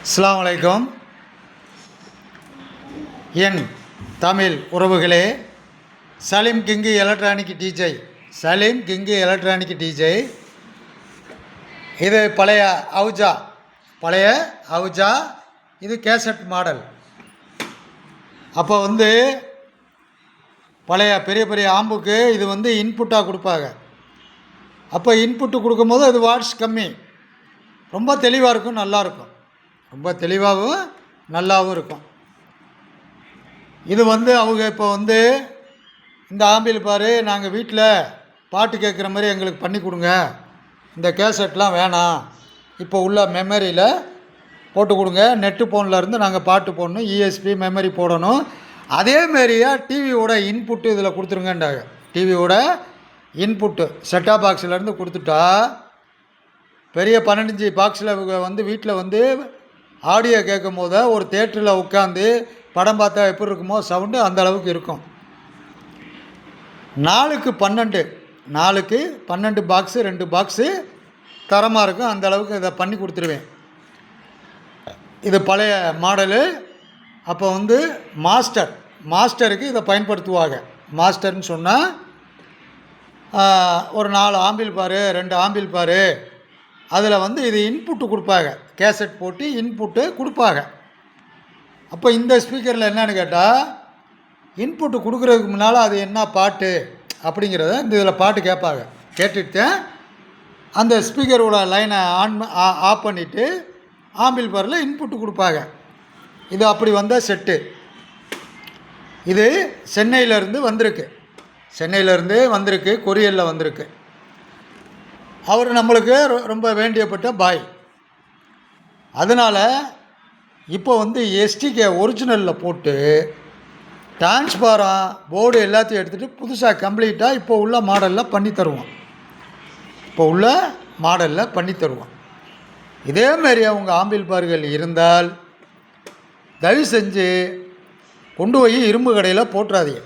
அஸ்ஸலாமு அலைக்கும். என் தமிழ் உறவுகளே, Salim king electronic DJ, Salim king electronic DJ. இது பழைய அவுஜா, இது கேசட் மாடல். அப்போ பழைய பெரிய பெரிய ஆம்புக்கு இது இன்புட்டாக கொடுப்பாங்க. அப்போ இன்புட்டு கொடுக்கும்போது அது வாட்ஸ் கம்மி, ரொம்ப தெளிவாக இருக்கும், நல்லாயிருக்கும், ரொம்ப தெளிவாகவும் நல்லாவும் இருக்கும். இது அவங்க இப்போ இந்த ஆம்பில் பாரு, நாங்கள் வீட்டில் பாட்டு கேட்குற மாதிரி எங்களுக்கு பண்ணி கொடுங்க, இந்த கேசட்லாம் வேணாம், இப்போ உள்ள மெமரியில் போட்டு கொடுங்க, நெட்டு ஃபோன்லேருந்து நாங்கள் பாட்டு போடணும், இஎஸ்பி மெமரி போடணும், அதேமாரியா டிவியோட இன்புட்டு இதில் கொடுத்துருங்கன்றாங்க. டிவியோட இன்புட்டு செட்டாப் பாக்ஸ்லேருந்து கொடுத்துட்டா, பெரிய 12 பாக்ஸில் வீட்டில் ஆடியோ கேட்கும் போது ஒரு தேட்டரில் உட்காந்து படம் பார்த்தா எப்படி இருக்குமோ சவுண்டு அந்த அளவுக்கு இருக்கும். 4க்கு 12 பாக்ஸு, 2 பாக்ஸு தரமாக இருக்கும், அந்த அளவுக்கு இதை பண்ணி கொடுத்துருவேன். இது பழைய மாடலு. அப்போ மாஸ்டருக்கு இதை பயன்படுத்துவாங்க. மாஸ்டர்னு சொன்னால் ஒரு 4 ஆம்பில் பாரு, 2 ஆம்பில் பாரு, அதில் இது இன்புட்டு கொடுப்பாங்க, கேசட் போட்டு இன்புட்டு கொடுப்பாங்க. அப்போ இந்த ஸ்பீக்கரில் என்னன்னு கேட்டால், இன்புட்டு கொடுக்குறதுக்கு முன்னால் அது என்ன பாட்டு அப்படிங்கிறத இந்த இதில் பாட்டு கேட்பாங்க. கேட்டுட்டு அந்த ஸ்பீக்கரோட லைனை ஆஃப் பண்ணிவிட்டு ஆம்பில் பாரில் இன்புட்டு கொடுப்பாங்க. இது அப்படி வந்தால் செட்டு. இது சென்னையிலேருந்து வந்திருக்கு, கொரியரில் வந்திருக்கு. அவர் நம்மளுக்கு ரொம்ப வேண்டியப்பட்ட பாய். அதனால் இப்போ எஸ்டிகே ஒரிஜினலில் போட்டு டிரான்ஸ்பாரம் போர்டு எல்லாத்தையும் எடுத்துகிட்டு புதுசாக கம்ப்ளீட்டாக இப்போ உள்ள மாடலில் பண்ணி தருவோம். இதேமாரி அவங்க ஆம்பில் பார்கள் இருந்தால் தயவு செஞ்சு கொண்டு போய் இரும்பு கடையில் போட்டுறாதீங்க.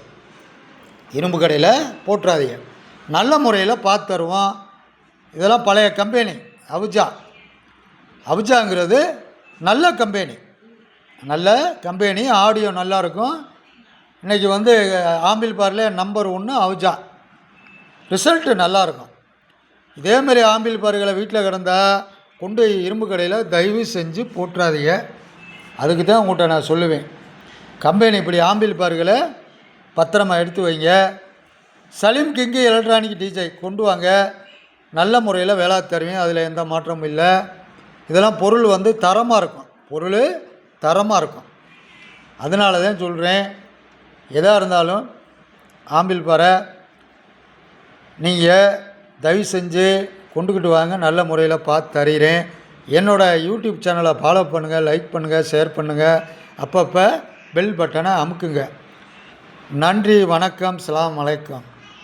நல்ல முறையில் பார்த்து தருவோம். இதெல்லாம் பழைய கம்பெனி அவுஜாங்கிறது நல்ல கம்பெனி, ஆடியோ நல்லாயிருக்கும். இன்றைக்கி ஆம்பில் பாரில் நம்பர் 1 அவுஜா, ரிசல்ட்டு நல்லாயிருக்கும். இதேமாரி ஆம்பில் பார்களை வீட்டில் கிடந்தால் கொண்டு இரும்பு கடையில் தயவு செஞ்சு போட்டுறாதீங்க. அதுக்கு தான் உங்கள்கிட்ட நான் சொல்லுவேன், கம்பெனி இப்படி ஆம்பில் பார்களை பத்திரமா எடுத்து வைங்க. சலீம் கிங்கு எலக்ட்ரானிக் டிஜே கொண்டு வாங்க, நல்ல முறையில் வேலை தருவேன், அதில் எந்த மாற்றமும் இல்லை. இதெல்லாம் பொருள் தரமாக இருக்கும். அதனால தான் சொல்கிறேன், எதாக இருந்தாலும் ஆம்பில் பாரை நீங்கள் தயவு செஞ்சு கொண்டுக்கிட்டு வாங்க, நல்ல முறையில் பார்த்து தருகிறேன். என்னோடய யூடியூப் சேனலை ஃபாலோ பண்ணுங்கள், லைக் பண்ணுங்கள், ஷேர் பண்ணுங்கள், அப்பப்போ பெல் பட்டனை அமுக்குங்க. நன்றி, வணக்கம், அஸ்ஸலாமு அலைக்கும்.